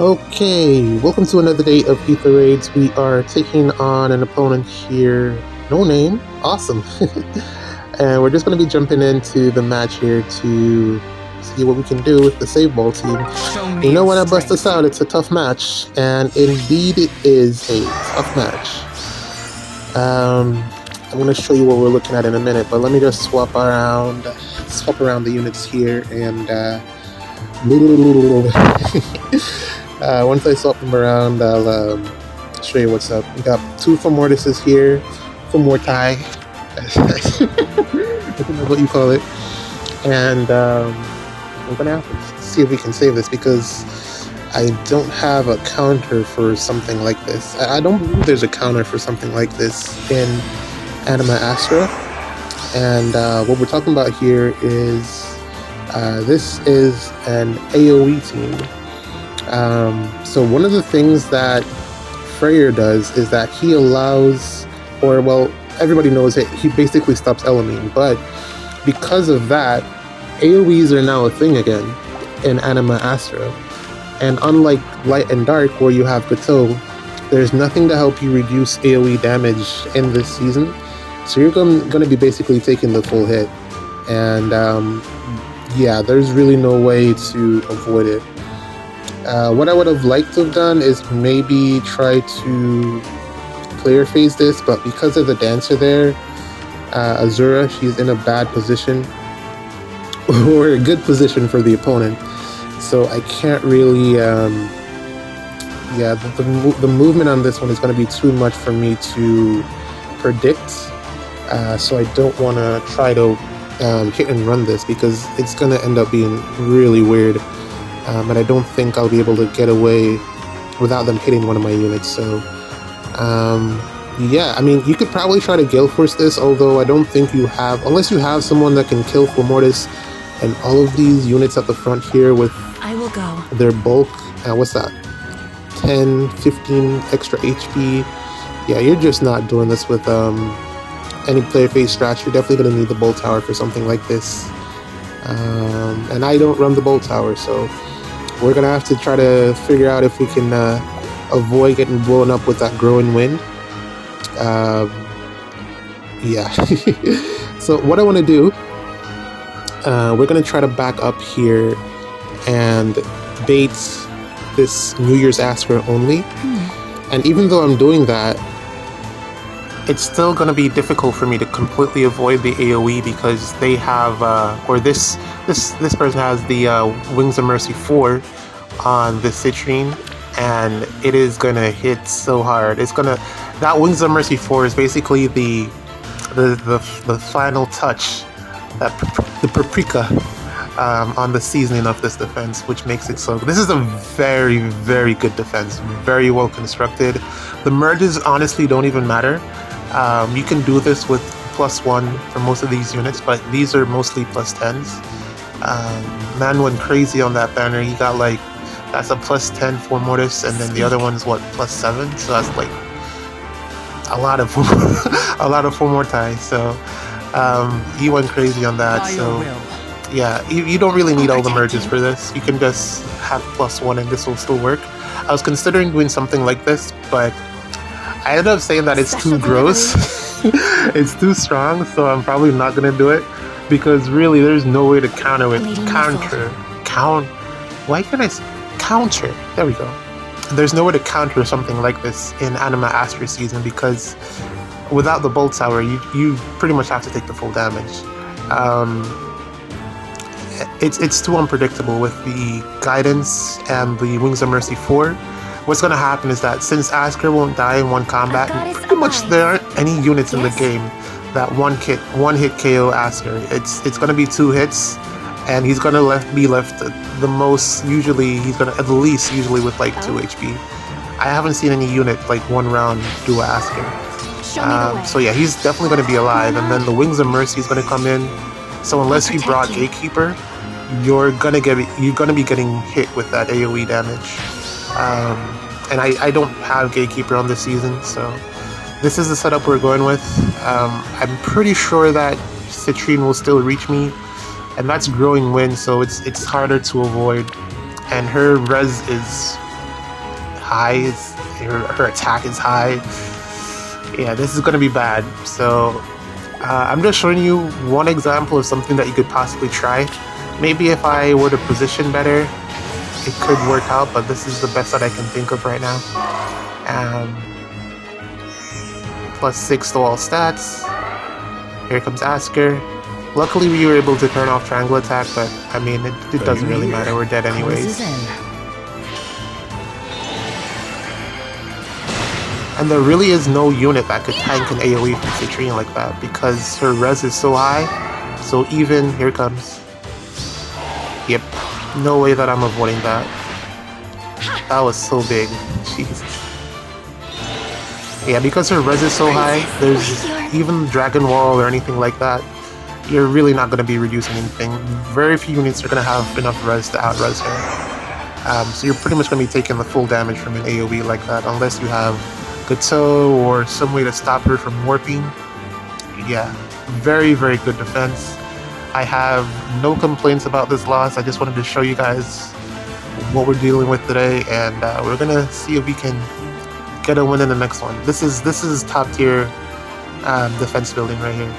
Okay, welcome to another day of Ether Raids. We are taking on an opponent here, no name, awesome. And we're just going to be jumping into the match here to see what we can do with the Save Ball team. You know when I bust this out, it's a tough match, and indeed it is a tough match. I'm going to show you what we're looking at in a minute, but let me just swap around the units here, and once I swap them around, I'll show you what's up. We got 2 for Mortises here, for Mortai, I think that's what you call it, and we're gonna have to see if we can save this because I don't have a counter for something like this. I don't believe there's a counter for something like this in Anima Astra, and what we're talking about here is this is an AOE team. So one of the things that Freyr does is that he allows, or well, everybody knows it, he basically stops Elamine, but because of that, AOEs are now a thing again in Anima Astra. And unlike Light and Dark, where you have Gateau, there's nothing to help you reduce AOE damage in this season. So you're going to be basically taking the full hit. And yeah, there's really no way to avoid it. What I would have liked to have done is maybe try to player phase this, but because of the dancer there, Azura, she's in a bad position, or a good position for the opponent. So I can't really, yeah, the movement on this one is going to be too much for me to predict. So I don't want to try to hit and run this because it's going to end up being really weird. And I don't think I'll be able to get away without them hitting one of my units. So, yeah, I mean, you could probably try to Gale Force this, although I don't think you have, unless you have someone that can kill Full Mortis and all of these units at the front here with their bulk. What's that? 10, 15 extra HP. Yeah, you're just not doing this with any player phase strat. You're definitely going to need the Bolt Tower for something like this. And I don't run the Bolt Tower, so we're gonna have to try to figure out if we can avoid getting blown up with that growing wind. Yeah. So what I want to do, we're gonna try to back up here and bait this New Year's Astra only. And even though I'm doing that, it's still going to be difficult for me to completely avoid the AOE because they have, or this person has the Wings of Mercy 4 on the Citrine, and it is going to hit so hard. It's going to, that Wings of Mercy 4 is basically the final touch, that the paprika on the seasoning of this defense, which makes it so. This is a very, very good defense, very well constructed. The merges honestly don't even matter. You can do this with +1 for most of these units, but these are mostly +10s. Man went crazy on that banner. He got like, that's a +10 for Mortis, and then the other one's what, +7? So that's like a lot of a lot of 4 Mortai. So he went crazy on that. So yeah, you don't really need all the merges for this. You can just have +1 and this will still work. I was considering doing something like this, but I ended up saying that it's too gross. It's too strong, so I'm probably not gonna do it because really there's no way to counter it. Why can't I counter? There we go. There's no way to counter something like this in Anima Astra season because without the Bolt Tower, you pretty much have to take the full damage. It's too unpredictable with the Guidance and the Wings of Mercy 4. What's going to happen is that since Astra won't die in one combat, pretty much there aren't any units in the game that one hit KO Astra. It's going to be 2 hits, and he's going to be left the most, usually he's going to at least usually with like 2 HP. I haven't seen any unit like 1 round do Astra. So yeah, he's definitely going to be alive, and then the Wings of Mercy is going to come in. So unless you brought Gatekeeper, you're going to be getting hit with that AOE damage. And I don't have Gatekeeper on this season, so this is the setup we're going with. I'm pretty sure that Citrine will still reach me, and that's Growing Wind, so it's harder to avoid. And her res is high. Her attack is high. Yeah, this is gonna be bad. So I'm just showing you one example of something that you could possibly try. Maybe if I were to position better, it could work out, but this is the best that I can think of right now. +6 to all stats. Here comes Astra. Luckily we were able to turn off triangle attack, but I mean, it doesn't really matter, we're dead anyways. And there really is no unit that could tank an AOE from Citrine like that, because her res is so high. So even, here it comes. Yep, no way that I'm avoiding that. That was so big, Jesus. Yeah, because her res is so high, there's even Dragon Wall or anything like that, you're really not going to be reducing anything. Very few units are going to have enough res to out-res her. So you're pretty much going to be taking the full damage from an AoE like that, unless you have Gateau or some way to stop her from warping. Yeah, very, very good defense. I have no complaints about this loss. I just wanted to show you guys what we're dealing with today, and we're going to see if we can get a win in the next one. This is top tier defense building right here.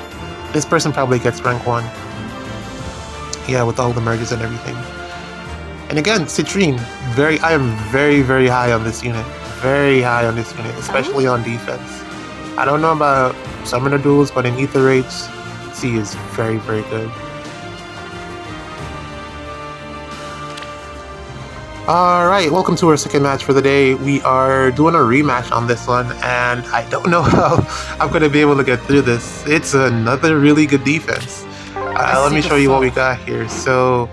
This person probably gets rank 1. Yeah, with all the merges and everything. And again, Citrine, I am very, very high on this unit. Very high on this unit, especially on defense. I don't know about summoner duels, but in Ether rates, C is very, very good. Alright, welcome to our second match for the day. We are doing a rematch on this one, and I don't know how I'm going to be able to get through this. It's another really good defense. Let me show you what we got here. So,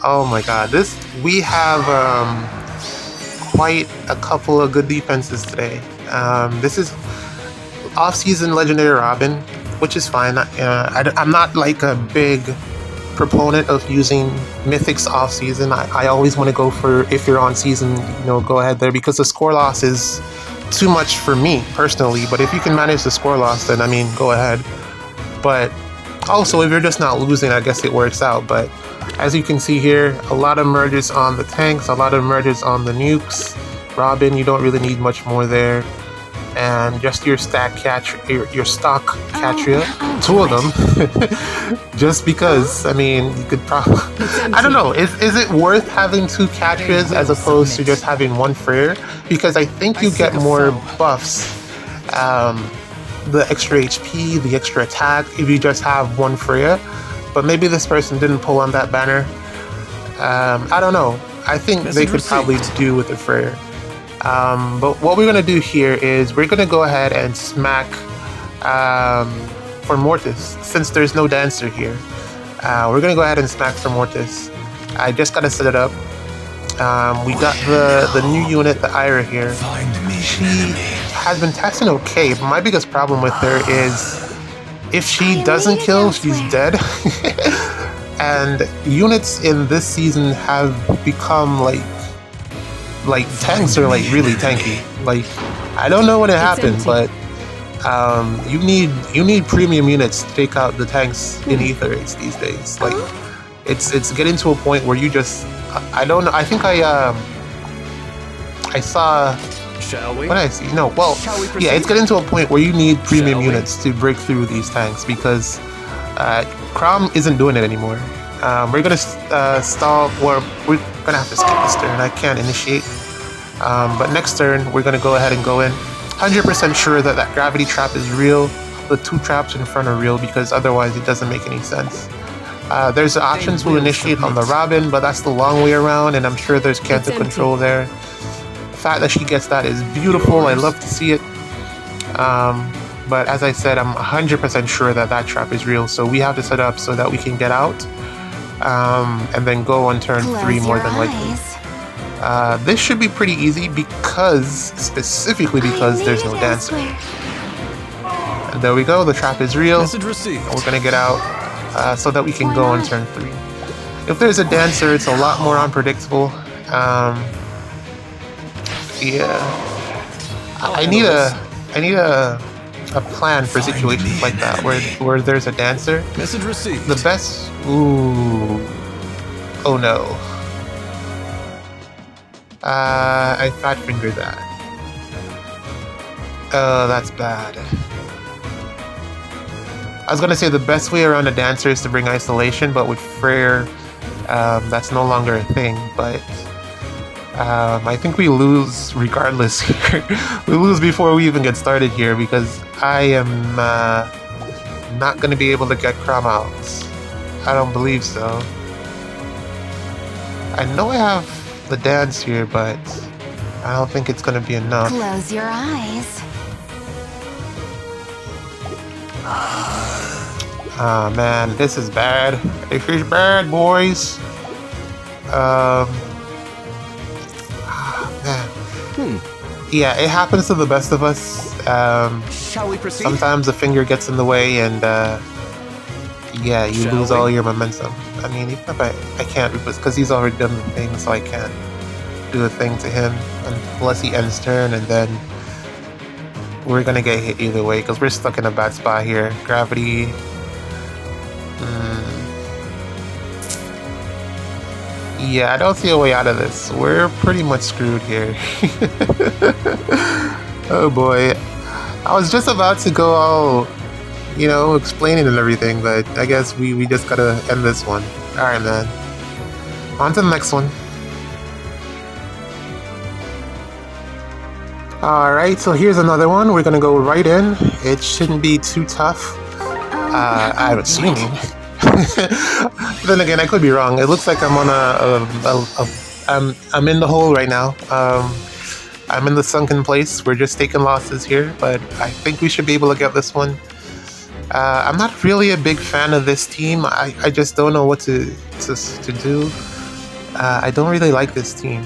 oh my god, we have quite a couple of good defenses today. This is off-season Legendary Robin, which is fine. I'm not like a big proponent of using mythics off season. I always want to go for, if you're on season, go ahead there, because the score loss is too much for me personally. But if you can manage the score loss, then I mean, go ahead. But also, if you're just not losing, I guess it works out. But as you can see here, a lot of merges on the tanks, a lot of merges on the nukes. Robin, you don't really need much more there. And just your stock Catria, 2 of them, just because, I mean, you could probably, I don't know, is it worth having 2 Catrias as opposed to just having 1 Freyr? Because I think you get more buffs, the extra HP, the extra attack, if you just have 1 Freyr. But maybe this person didn't pull on that banner. I don't know, I think they could probably do with a Freyr. But what we're going to do here is we're going to go ahead and smack for Mortis, since there's no dancer here. We're going to go ahead and smack for Mortis. I just got to set it up. We got the new unit, the Ather here. She has been testing okay, but my biggest problem with her is if she doesn't kill, she's dead. And units in this season have become like tanks are like really tanky. Like, I don't know when it happened, but you need premium units to take out the tanks in Ether rates these days. Like, it's getting to a point where you just, I don't know. I think I saw. Shall we? What did I see? No. Well, yeah, it's getting to a point where you need premium units to break through these tanks, because Crom isn't doing it anymore. We're gonna stall, or we're gonna have to skip this turn. I can't initiate. But next turn, we're gonna go ahead and go in. 100% sure that that gravity trap is real. The 2 traps in front are real, because otherwise it doesn't make any sense. There's an option to initiate on the Robin, but that's the long way around, and I'm sure there's cancer control there. The fact that she gets that is beautiful. I love to see it. But as I said, I'm 100% sure that that trap is real, so we have to set up so that we can get out. And then go on turn 3 more than likely. This should be pretty easy, specifically because there's no dancer. And there we go, the trap is real. We're gonna get out so that we can go on turn 3. If there's a dancer, it's a lot more unpredictable. Yeah, I need a plan for situations like that where there's a dancer. Message received. The best. Ooh. Oh no. I fat fingered that. Oh, that's bad. I was gonna say the best way around a dancer is to bring isolation, but with Freyr, that's no longer a thing. But I think we lose regardless here. We lose before we even get started here because I am not gonna be able to get Crom out. I don't believe so. I know I have the dance here, but I don't think it's gonna be enough. Close your eyes. Ah, man, this is bad. This is bad, boys. Man. Yeah, it happens to the best of us. Shall we proceed? Sometimes a finger gets in the way and, yeah, you lose all your momentum. I mean, even if I can't, because he's already done the thing, so I can't do a thing to him unless he ends turn, and then we're gonna get hit either way because we're stuck in a bad spot here. Gravity. Yeah, I don't see a way out of this. We're pretty much screwed here. Oh boy. I was just about to go all, you know, explaining and everything, but I guess we just gotta end this one. Alright, man. On to the next one. Alright, so here's another one. We're gonna go right in. It shouldn't be too tough. I'm assuming. Then again, I could be wrong. It looks like I'm on I'm in the hole right now. I'm in the sunken place. We're just taking losses here, but I think we should be able to get this one. I'm not really a big fan of this team. I just don't know what to do. I don't really like this team.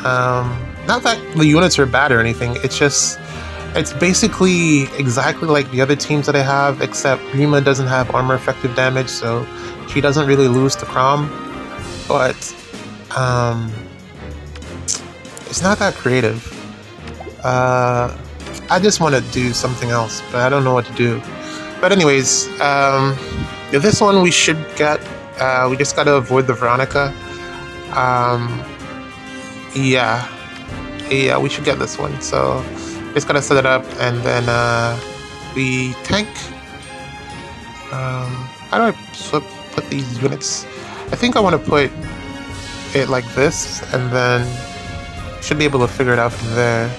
Not that the units are bad or anything. It's basically exactly like the other teams that I have, except Rima doesn't have armor effective damage, so she doesn't really lose to Crom. But it's not that creative. I just want to do something else, but I don't know what to do. But anyways, this one we should get. We just gotta avoid the Veronica. Yeah, we should get this one. So just gotta set it up, and then we tank. How do I put these units? I think I want to put it like this, and then should be able to figure it out from there.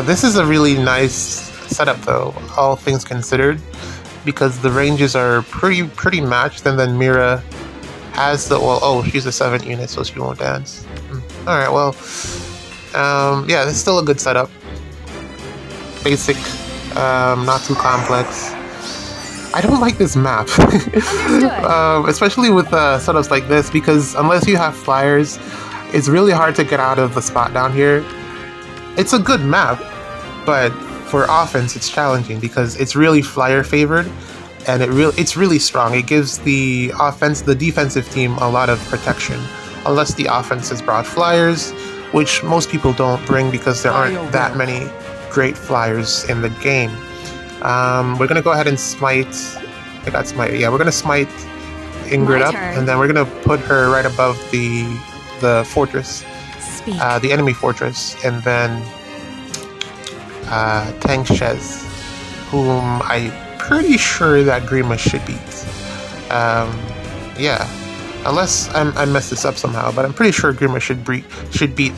This is a really nice setup, though, all things considered, because the ranges are pretty matched, and then Mira has the she's a 7th unit, so she won't dance. All right, well, yeah, this is still a good setup. Basic, not too complex. I don't like this map, especially with setups like this, because unless you have flyers, it's really hard to get out of the spot down here. It's a good map, but for offense, it's challenging because it's really flyer favored, and it's really strong. It gives the defensive team a lot of protection, unless the offense has brought flyers, which most people don't bring because there aren't that many great flyers in the game. We're gonna go ahead and smite. I got smite. Yeah, we're gonna smite Ingrid up, and then we're gonna put her right above the fortress, the enemy fortress, and then tank Shez, whom I'm pretty sure that Grima should beat. Yeah, unless I messed this up somehow, but I'm pretty sure Grima should beat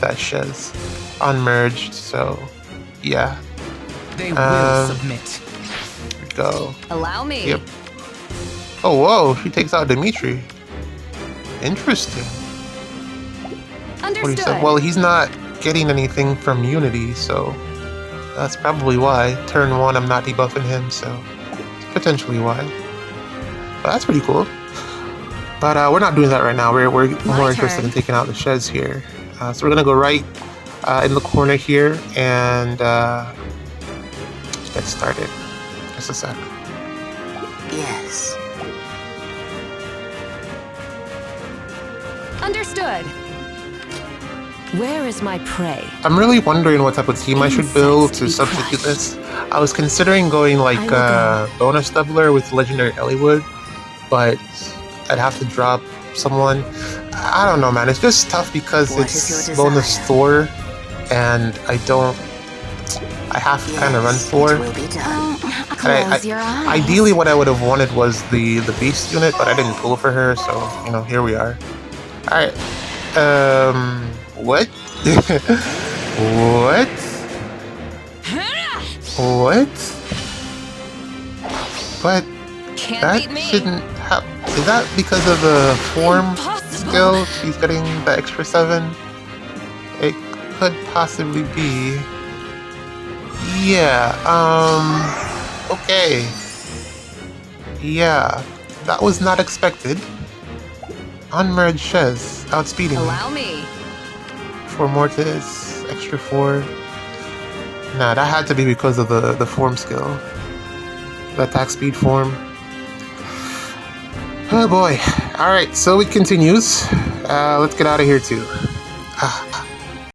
that Shez unmerged. So yeah, they will submit. Here we go. Allow me. Yep. Oh whoa, she takes out Dimitri. Interesting. Understood. Well, he's not getting anything from Unity, so that's probably why. Turn 1, I'm not debuffing him, so it's potentially why. But that's pretty cool. But we're not doing that right now. We're more interested in taking out the Shez here. So we're gonna go right in the corner here and get started. Just a sec. Yes. Understood. Where is my prey? I'm really wondering what type of team I should build to substitute this. I was considering going like bonus doubler with legendary Elliewood, but I'd have to drop someone. I don't know, man. It's just tough because What is it's your bonus desire? Thor, and I have to kind of run Thor. It will be done. And Close your eyes. ideally, what I would have wanted was the beast unit, but I didn't pull for her, so you know, here we are. All right. What? What? What? But Can't that beat me. shouldn't happen. Is that because of the form skill? She's getting the extra 7. It could possibly be. Yeah. Okay. Yeah, that was not expected. Unmerged Shez, outspeeding me. Allow me. For Mortis, extra 4. Nah, that had to be because of the form skill. The attack speed form. Oh boy. Alright, so it continues. Let's get out of here too.